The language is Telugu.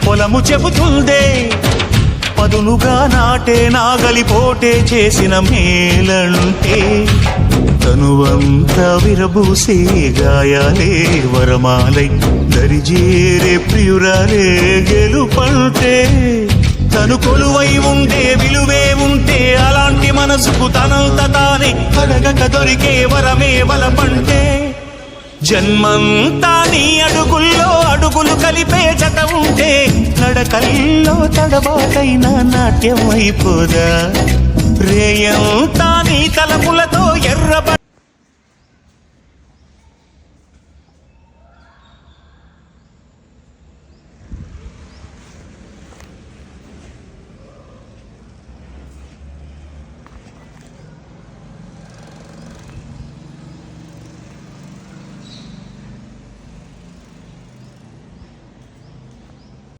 పొలము చెబుతుందే పదునుగా నాటే నాగలి పోటే చేసిన మేలంటే తనువంతా విరబూసే గాయాలే వరమాలై దరిజేరే ప్రియురాలే గెలుపంటే తను కొలువై ఉంటే విలువే ఉంటే అలాంటి మనసుకు తనంత తానే అడగక దొరికే వరమే వలపంటే జన్మంతా నీ అడుగుల్లో అడుగులు కలిపే జత ఉంటే నడకల్లో తడబాటైన నాట్యం అయిపోదా రేయంతా నీ తలపులతో ఎర్రబ